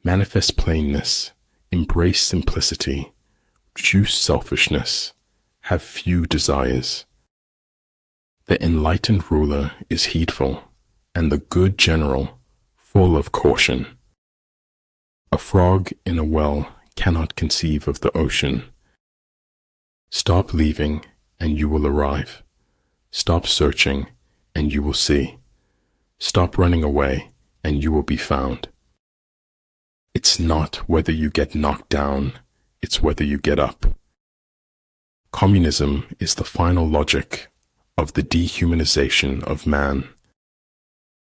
Manifest plainness, embrace simplicity, reduce selfishness, have few desires. The enlightened ruler is heedful, and the good general full of caution. A frog in a well cannot conceive of the ocean. Stop leaving, and you will arrive. Stop searching, and you will see. Stop running away, and you will be found. It's not whether you get knocked down, it's whether you get up. Communism is the final logic of the dehumanization of man.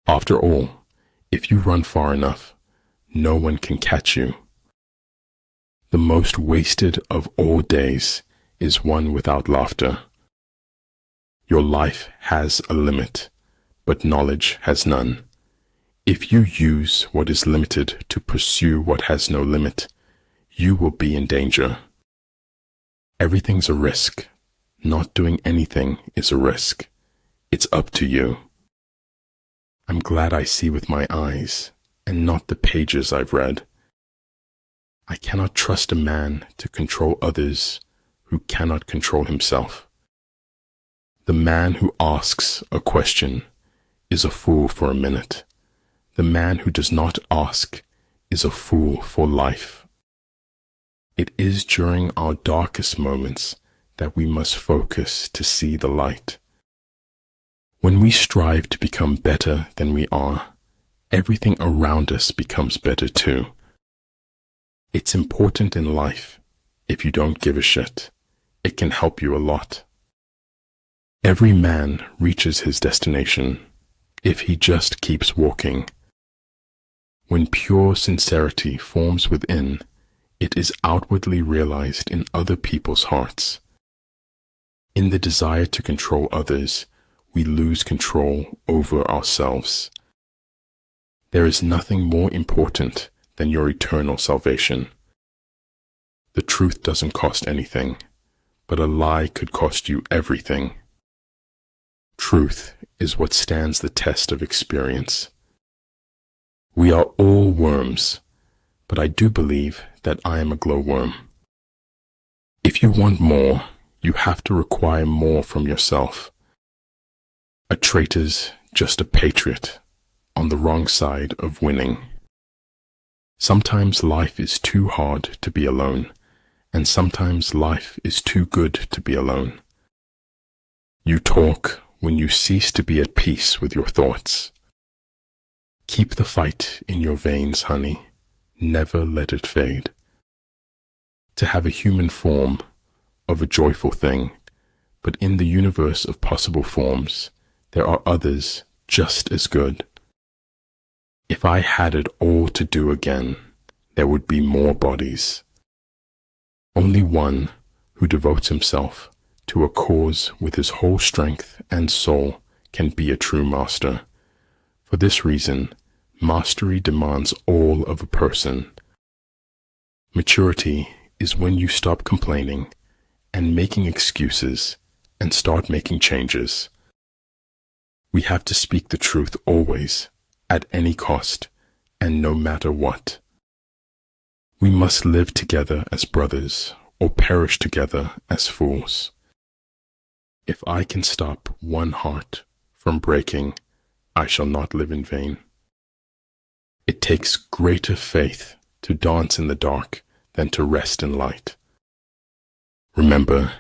After all, if you run far enough, no one can catch you. The most wasted of all days is one without laughter. Your life has a limit, but knowledge has none. If you use what is limited to pursue what has no limit, you will be in danger. Everything's a risk. Not doing anything is a risk. It's up to you. I'm glad I see with my eyes, and not the pages I've read. I cannot trust a man to control others who cannot control himself. The man who asks a question is a fool for a minute. The man who does not ask is a fool for life. It is during our darkest moments that we must focus to see the light. When we strive to become better than we are, everything around us becomes better too. It's important in life. If you don't give a shit, it can help you a lot. Every man reaches his destination if he just keeps walking. When pure sincerity forms within, it is outwardly realized in other people's hearts. In the desire to control others, we lose control over ourselves. There is nothing more important than your eternal salvation. The truth doesn't cost anything, but a lie could cost you everything. Truth is what stands the test of experience. We are all worms, but I do believe that I am a glowworm. If you want more, you have to require more from yourself. A traitor's just a patriot on the wrong side of winning. Sometimes life is too hard to be alone, and sometimes life is too good to be alone. You talk when you cease to be at peace with your thoughts. Keep the fight in your veins, honey. Never let it fade. To have a human form of a joyful thing, but in the universe of possible forms, there are others just as good. If I had it all to do again, there would be more bodies. Only one who devotes himself to a cause with his whole strength and soul can be a true master. For this reason, mastery demands all of a person. Maturity is when you stop complaining and making excuses and start making changes. We have to speak the truth always, at any cost, and no matter what. We must live together as brothers or perish together as fools. If I can stop one heart from breaking, I shall not live in vain. It takes greater faith to dance in the dark than to rest in light. Remember,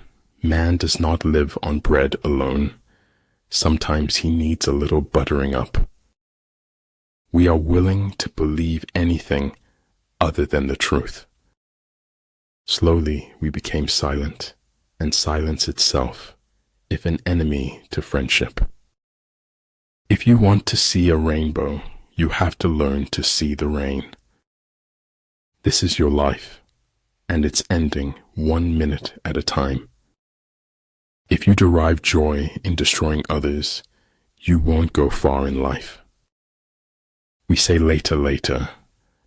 man does not live on bread alone. Sometimes he needs a little buttering up. We are willing to believe anything other than the truth. Slowly we became silent, and silence itself, if an enemy to friendship. If you want to see a rainbow, you have to learn to see the rain. This is your life, and it's ending 1 minute at a time. If you derive joy in destroying others, you won't go far in life. We say later, later,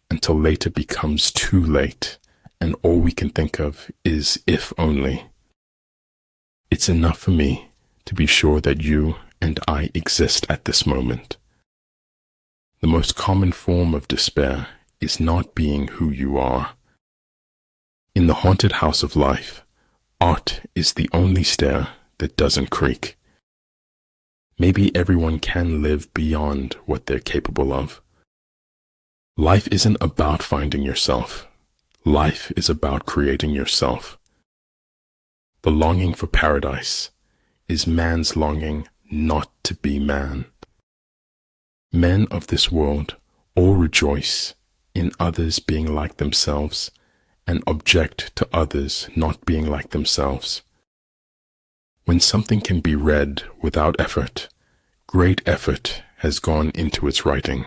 until later becomes too late, and all we can think of is if only. It's enough for me to be sure that you and I exist at this moment. The most common form of despair is not being who you are. In the haunted house of life, art is the only stair that doesn't creak. Maybe everyone can live beyond what they're capable of. Life isn't about finding yourself. Life is about creating yourself. The longing for paradise is man's longing not to be man. Men of this world all rejoice in others being like themselves and object to others not being like themselves. When something can be read without effort, great effort has gone into its writing.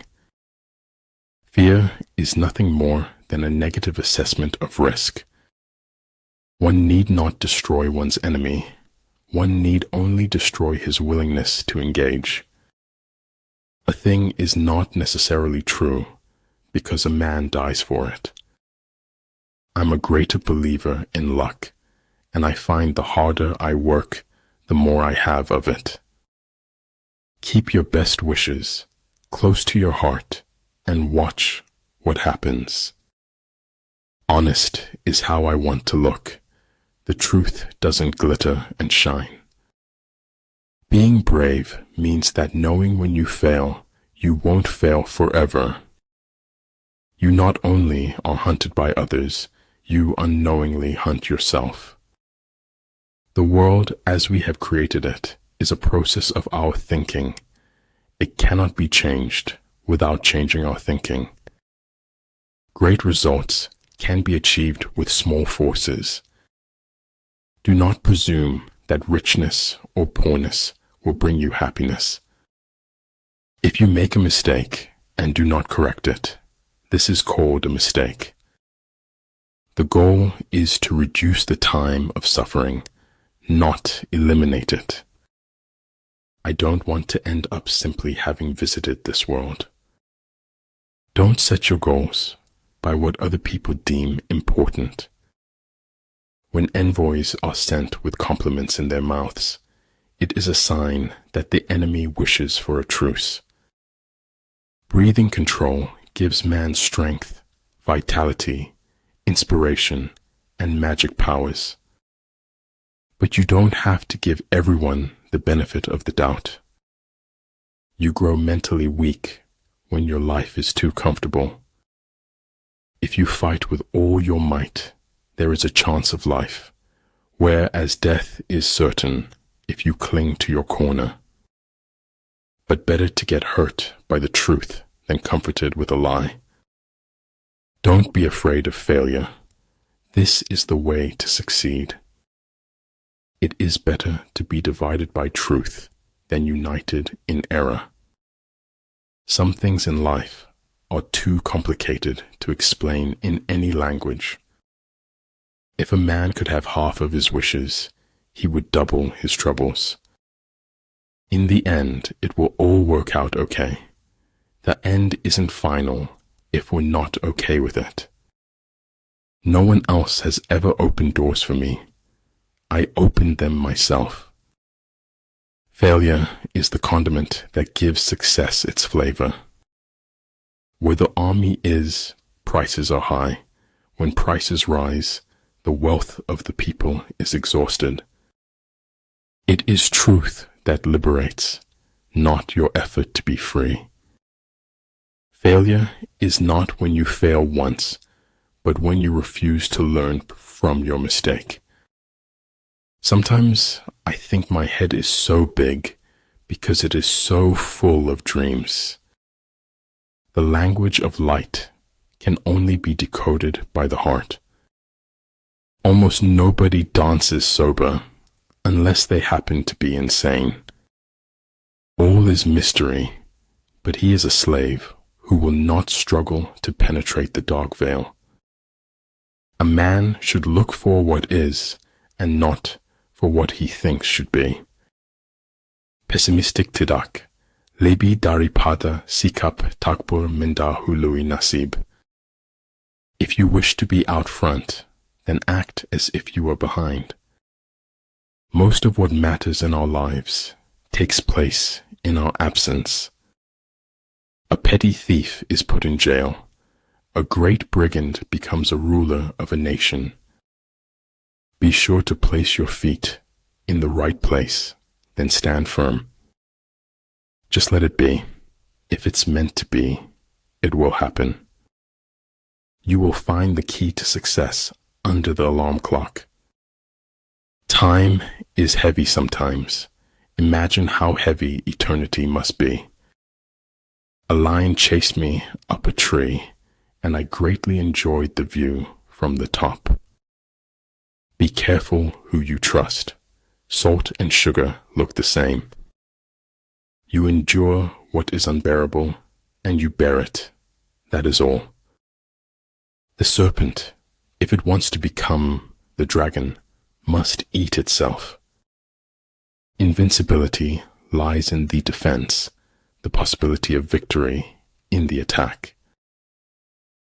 Fear is nothing more than a negative assessment of risk. One need not destroy one's enemy. One need only destroy his willingness to engage. A thing is not necessarily true because a man dies for it. I'm a greater believer in luck, and I find the harder I work, the more I have of it. Keep your best wishes close to your heart and watch what happens. Honest is how I want to look. The truth doesn't glitter and shine. Being brave means that knowing when you fail, you won't fail forever. You not only are hunted by others, you unknowingly hunt yourself. The world as we have created it is a process of our thinking. It cannot be changed without changing our thinking. Great results can be achieved with small forces. Do not presume that richness or poorness will bring you happiness. If you make a mistake and do not correct it, this is called a mistake. The goal is to reduce the time of suffering, not eliminate it. I don't want to end up simply having visited this world. Don't set your goals by what other people deem important. When envoys are sent with compliments in their mouths, it is a sign that the enemy wishes for a truce. Breathing control gives man strength, vitality, inspiration, and magic powers. But you don't have to give everyone the benefit of the doubt. You grow mentally weak when your life is too comfortable. If you fight with all your might, there is a chance of life, whereas death is certain if you cling to your corner. But better to get hurt by the truth than comforted with a lie. Don't be afraid of failure. This is the way to succeed. It is better to be divided by truth than united in error. Some things in life are too complicated to explain in any language. If a man could have half of his wishes, he would double his troubles. In the end, it will all work out okay. The end isn't final if we're not okay with it. No one else has ever opened doors for me. I opened them myself. Failure is the condiment that gives success its flavor. Where the army is, prices are high. When prices rise, the wealth of the people is exhausted. It is truth that liberates, not your effort to be free. Failure is not when you fail once, but when you refuse to learn from your mistake. Sometimes I think my head is so big because it is so full of dreams. The language of light can only be decoded by the heart. Almost nobody dances sober unless they happen to be insane. All is mystery, but he is a slave who will not struggle to penetrate the dark veil. A man should look for what is and not for what he thinks should be. Pessimistic tidak, lebih daripada sikap takbur mendahului nasib. If you wish to be out front, then act as if you were behind. Most of what matters in our lives takes place in our absence. A petty thief is put in jail. A great brigand becomes a ruler of a nation. Be sure to place your feet in the right place, then stand firm. Just let it be. If it's meant to be, it will happen. You will find the key to success under the alarm clock. Time is heavy sometimes. Imagine how heavy eternity must be. A lion chased me up a tree, and I greatly enjoyed the view from the top. Be careful who you trust. Salt and sugar look the same. You endure what is unbearable, and you bear it. That is all. The serpent, if it wants to become the dragon, must eat itself. Invincibility lies in the defense, the possibility of victory in the attack.